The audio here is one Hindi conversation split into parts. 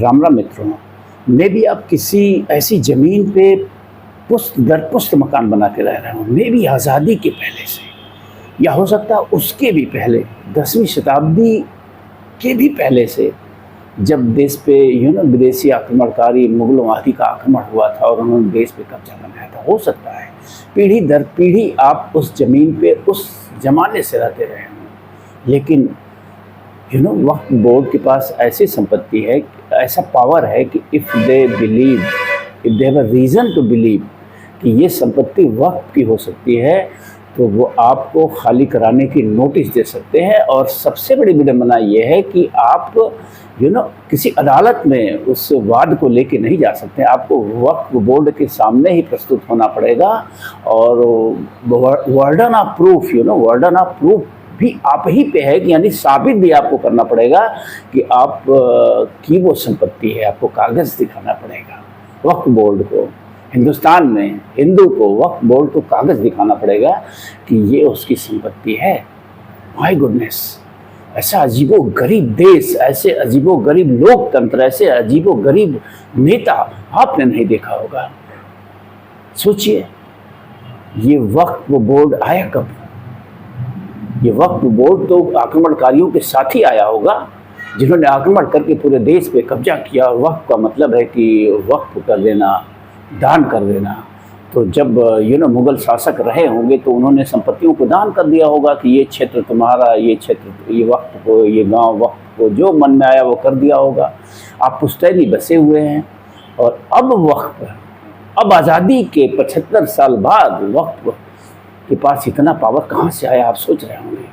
राम राम मित्रों, मे भी आप किसी ऐसी ज़मीन पे पुश्त दर पुश्त मकान बना के रह रहे हो, मे भी आज़ादी के पहले से, या हो सकता है उसके भी पहले, 10वीं शताब्दी के भी पहले से, जब देश पे विदेशी आक्रमणकारी मुगलों आदि का आक्रमण हुआ था और उन्होंने देश पे कब्जा बनाया था। हो सकता है पीढ़ी दर पीढ़ी आप उस ज़मीन पे उस ज़माने से रहते रहे हों, लेकिन वक्फ बोर्ड के पास ऐसी संपत्ति है, ऐसा पावर है कि if they have a reason to believe कि ये संपत्ति वक्फ की हो सकती है, तो वो आपको खाली कराने की नोटिस दे सकते हैं। और सबसे बड़ी विडंबना ये है कि आप किसी अदालत में उस वाद को लेके नहीं जा सकते। आपको वक्फ बोर्ड के सामने ही प्रस्तुत होना पड़ेगा और वर्डन ऑफ प्रूफ भी आप ही पे है, यानी साबित भी आपको करना पड़ेगा कि आप की वो संपत्ति है। आपको कागज़ दिखाना पड़ेगा वक्फ बोर्ड को। हिंदुस्तान में हिंदू को वक्फ बोर्ड को कागज़ दिखाना पड़ेगा कि ये उसकी संपत्ति है। माय गुडनेस, ऐसा अजीबो-गरीब देश, ऐसे अजीबो-गरीब लोकतंत्र, ऐसे अजीबो-गरीब नेता आपने नहीं देखा होगा। सोचिए, ये वक्फ बोर्ड आया कब? ये वक्फ बोर्ड तो आक्रमणकारियों के साथ ही आया होगा, जिन्होंने आक्रमण करके पूरे देश पे कब्जा किया। वक्फ का मतलब है कि वक्फ कर देना, दान कर देना। तो जब मुगल शासक रहे होंगे तो उन्होंने संपत्तियों को दान कर दिया होगा कि ये क्षेत्र तुम्हारा, ये क्षेत्र, ये वक्त को, ये गांव वक्त को, जो मन में आया वो कर दिया होगा। आप पुश्तैनी बसे हुए हैं और अब आज़ादी के 75 साल बाद वक्त के पास इतना पावर कहाँ से आया, आप सोच रहे होंगे।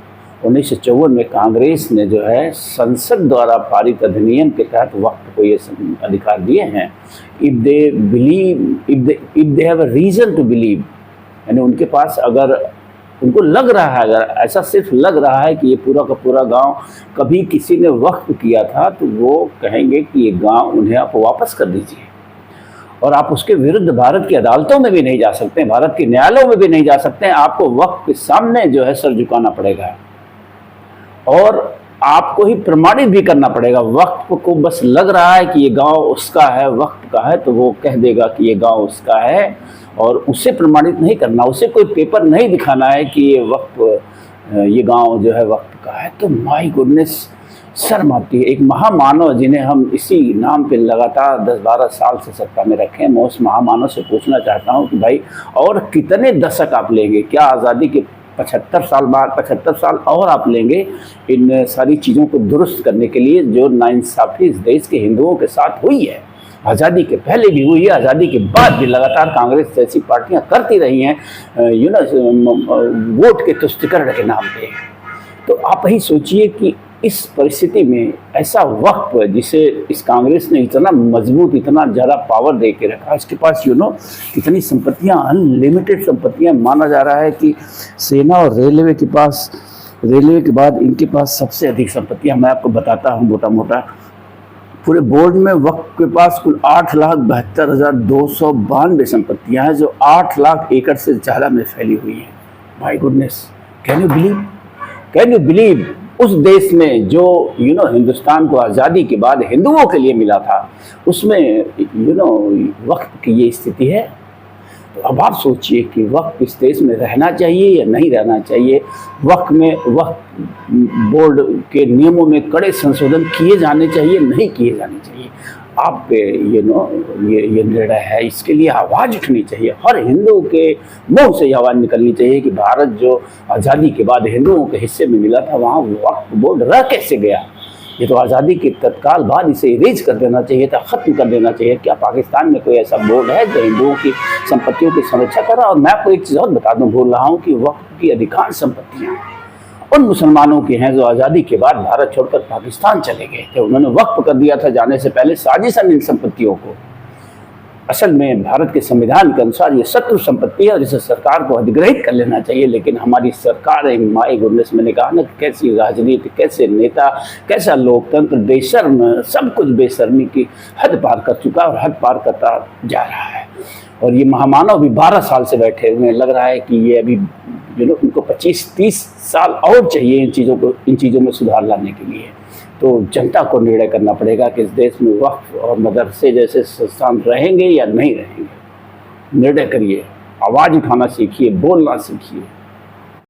1954 में कांग्रेस ने जो है संसद द्वारा पारित अधिनियम के तहत वक्त को ये अधिकार दिए हैं। If they have a reason to believe, यानी उनके पास अगर उनको लग रहा है, अगर ऐसा सिर्फ लग रहा है कि ये पूरा का पूरा गांव कभी किसी ने वक्फ किया था, तो वो कहेंगे कि ये गांव उन्हें आप वापस कर दीजिए। और आप उसके विरुद्ध भारत की अदालतों में भी नहीं जा सकते, भारत के न्यायालयों में भी नहीं जा सकते। आपको वक्फ के सामने जो है सर झुकाना पड़ेगा और आपको ही प्रमाणित भी करना पड़ेगा। वक्फ को बस लग रहा है कि ये गांव उसका है, वक्फ का है, तो वो कह देगा कि ये गांव उसका है और उसे प्रमाणित नहीं करना, उसे कोई पेपर नहीं दिखाना है कि ये गांव जो है वक्फ का है। तो माय गुडनेस, शर्म आती है। एक महामानव जिन्हें हम इसी नाम पे लगातार 10-12 साल से सत्ता में रखें, मैं उस महामानव से पूछना चाहता हूँ कि भाई और कितने दशक आप लेंगे? क्या आज़ादी के 75 साल बाद 75 साल और आप लेंगे इन सारी चीज़ों को दुरुस्त करने के लिए, जो नाइंसाफ़ी इस देश के हिंदुओं के साथ हुई है? आज़ादी के पहले भी हुई है, आज़ादी के बाद भी लगातार कांग्रेस जैसी पार्टियां करती रही हैं, वोट के तुष्टिकरण के नाम पे। तो आप ही सोचिए कि इस परिस्थिति में ऐसा वक्फ जिसे इस कांग्रेस ने इतना मजबूत, इतना ज़्यादा पावर दे के रखा, इसके पास कितनी संपत्तियां, अनलिमिटेड संपत्तियां। माना जा रहा है कि सेना और रेलवे के बाद इनके पास सबसे अधिक संपत्तियां। मैं आपको बताता हूं मोटा मोटा। पूरे बोर्ड में वक्फ के पास कुल 8,72,292 संपत्तियां हैं, जो 8 लाख एकड़ से ज़्यादा में फैली हुई हैं। My goodness, can you believe उस देश में जो हिंदुस्तान को आज़ादी के बाद हिंदुओं के लिए मिला था, उसमें वक्फ की ये स्थिति है। तो अब आप सोचिए कि वक्फ इस देश में रहना चाहिए या नहीं रहना चाहिए। वक्फ बोर्ड के नियमों में कड़े संशोधन किए जाने चाहिए, नहीं किए जाने चाहिए। आप पे ये निर्णय है, इसके लिए आवाज़ उठनी चाहिए। हर हिंदू के मुंह से आवाज़ निकलनी चाहिए कि भारत जो आज़ादी के बाद हिंदुओं के हिस्से में मिला था, वहाँ वक्फ बोर्ड रह कैसे गया? ये तो आज़ादी के तत्काल बाद इसे इरेज कर देना चाहिए था, ख़त्म कर देना चाहिए। क्या पाकिस्तान में कोई ऐसा बोर्ड है जो हिंदुओं की संपत्तियों की संरक्षा कर रहा है? और मैं आपको एक चीज़ और बता दूँ, भूल रहा हूँ कि वक्फ की अधिकांश संपत्तियाँ उन मुसलमानों की हैं जो आज़ादी के बाद भारत छोड़कर पाकिस्तान चले गए थे। उन्होंने वक्फ कर दिया था जाने से पहले साजिशन इन संपत्तियों को। असल में भारत के संविधान के अनुसार ये शत्रु संपत्ति है और इसे सरकार को अधिग्रहित कर लेना चाहिए। लेकिन हमारी सरकार, माय गुडनेस, मैंने कहा ना, कैसी राजनीति, कैसे नेता, कैसा लोकतंत्र, बेशर्म, सब कुछ बेशर्मी की हद पार कर चुका और हद पार करता जा रहा है। और ये महामानव भी 12 साल से बैठे हुए हैं। लग रहा है कि ये अभी उनको 25-30 साल और चाहिए इन चीज़ों में सुधार लाने के लिए। तो जनता को निर्णय करना पड़ेगा कि इस देश में वक्फ और मदरसे जैसे संस्थान रहेंगे या नहीं रहेंगे। निर्णय करिए, आवाज़ उठाना सीखिए, बोलना सीखिए।